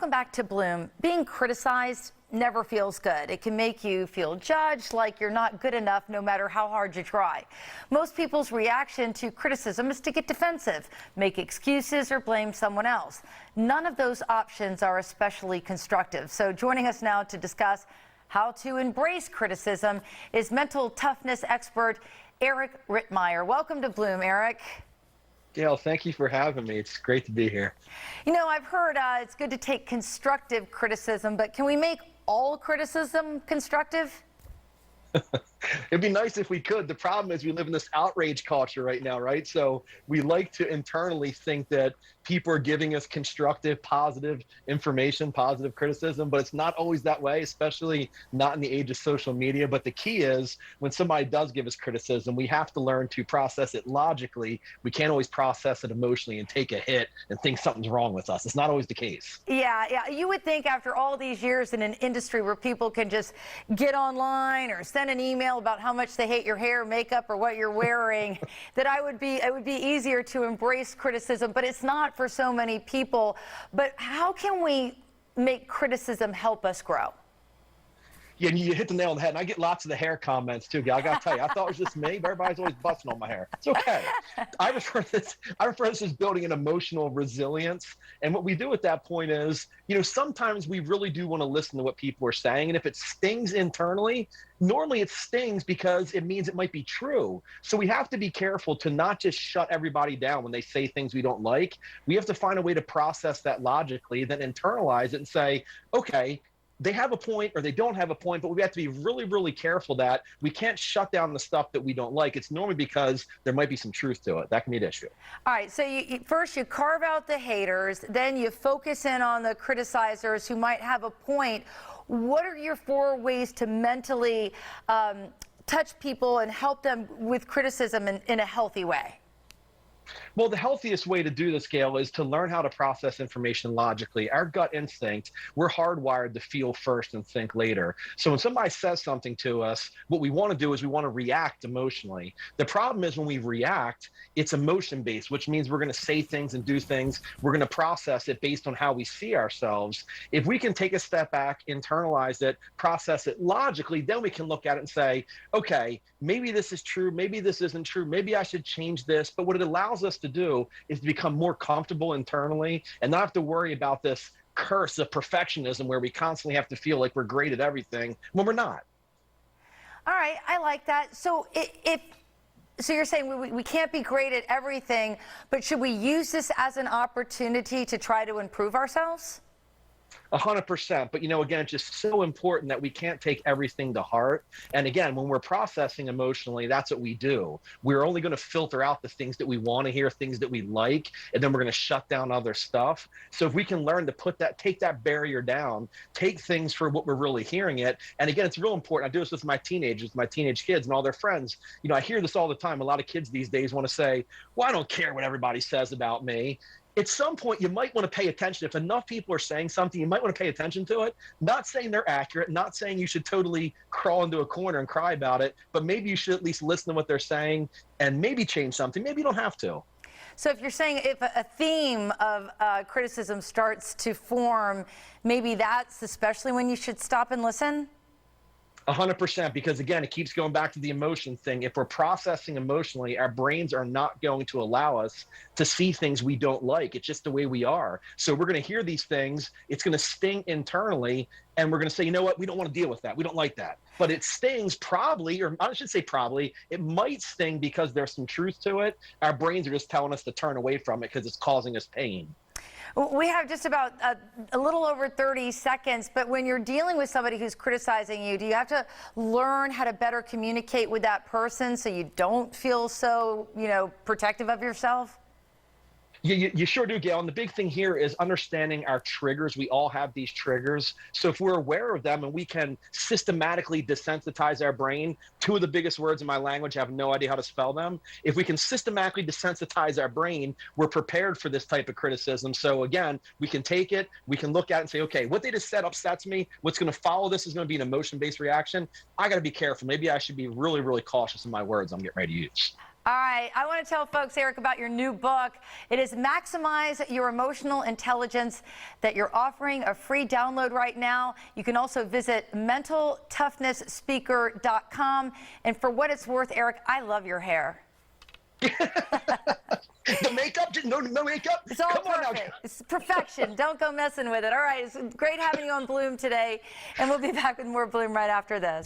Welcome back to Bloom. Being criticized never feels good. It can make you feel judged, like you're not good enough no matter how hard you try. Most people's reaction to criticism is to get defensive, make excuses, or blame someone else. None of those options are especially constructive. So joining us now to discuss how to embrace criticism is mental toughness expert Eric Rittmeyer. Welcome to Bloom, Eric. Gail, thank you for having me. It's great to be here. You know, I've heard it's good to take constructive criticism, but can we make all criticism constructive? It'd be nice if we could. The problem is we live in this outrage culture right now, right? So we like to internally think that people are giving us constructive, positive information, positive criticism, but it's not always that way, especially not in the age of social media. But the key is when somebody does give us criticism, we have to learn to process it logically. We can't always process it emotionally and take a hit and think something's wrong with us. It's not always the case. Yeah. You would think after all these years in an industry where people can just get online or send an email about how much they hate your hair, makeup, or what you're wearing, that it would be easier to embrace criticism, but it's not for so many people. But how can we make criticism help us grow? Yeah, and you hit the nail on the head. And I get lots of the hair comments too, Gail. I gotta tell you, I thought it was just me, but everybody's always busting on my hair. It's okay. I refer to this as building an emotional resilience. And what we do at that point is, sometimes we really do want to listen to what people are saying. And if it stings internally, normally it stings because it means it might be true. So we have to be careful to not just shut everybody down when they say things we don't like. We have to find a way to process that logically, then internalize it and say, okay, they have a point or they don't have a point, but we have to be really, really careful that we can't shut down the stuff that we don't like. It's normally because there might be some truth to it. That can be an issue. All right, so first you carve out the haters, then you focus in on the criticizers who might have a point. What are your 4 ways to mentally touch people and help them with criticism in a healthy way? Well, the healthiest way to do this, Gail, is to learn how to process information logically. Our gut instinct, we're hardwired to feel first and think later. So when somebody says something to us, what we want to do is we want to react emotionally. The problem is when we react, it's emotion-based, which means we're going to say things and do things. We're going to process it based on how we see ourselves. If we can take a step back, internalize it, process it logically, then we can look at it and say, okay, maybe this is true, maybe this isn't true, maybe I should change this. But what it allows us to do is to become more comfortable internally and not have to worry about this curse of perfectionism where we constantly have to feel like we're great at everything when we're not. All right, I like that. So so you're saying we can't be great at everything, but should we use this as an opportunity to try to improve ourselves? 100%. But, again, it's just so important that we can't take everything to heart. And again, when we're processing emotionally, that's what we do. We're only going to filter out the things that we want to hear, things that we like, and then we're going to shut down other stuff. So if we can learn to take that barrier down, take things for what we're really hearing it. And again, it's real important. I do this with my teenagers, my teenage kids and all their friends. I hear this all the time. A lot of kids these days want to say, well, I don't care what everybody says about me. At some point, you might want to pay attention. If enough people are saying something, you might want to pay attention to it. Not saying they're accurate, not saying you should totally crawl into a corner and cry about it, but maybe you should at least listen to what they're saying and maybe change something. Maybe you don't have to. So if you're saying if a theme of criticism starts to form, maybe that's especially when you should stop and listen? 100%, because again, it keeps going back to the emotion thing. If we're processing emotionally, our brains are not going to allow us to see things we don't like. It's just the way we are. So we're going to hear these things. It's going to sting internally. And we're going to say, you know what? We don't want to deal with that. We don't like that. But it stings probably, or I should say probably, it might sting because there's some truth to it. Our brains are just telling us to turn away from it because it's causing us pain. We have just about a little over 30 seconds, but when you're dealing with somebody who's criticizing you, do you have to learn how to better communicate with that person so you don't feel so, protective of yourself? You sure do, Gail. And the big thing here is understanding our triggers. We all have these triggers. So if we're aware of them and we can systematically desensitize our brain, 2 of the biggest words in my language, I have no idea how to spell them. If we can systematically desensitize our brain, we're prepared for this type of criticism. So again, we can take it, we can look at it and say, okay, what they just said upsets me. What's going to follow this is going to be an emotion-based reaction. I got to be careful. Maybe I should be really, really cautious in my words I'm getting ready to use. All right, I want to tell folks, Eric, about your new book. It is Maximize Your Emotional Intelligence that you're offering a free download right now. You can also visit mentaltoughness.speaker.com. And for what it's worth, Eric, I love your hair. The makeup? No makeup? It's all Come on perfect. now. It's perfection. Don't go messing with it. All right, it's great having you on Bloom today. And we'll be back with more Bloom right after this.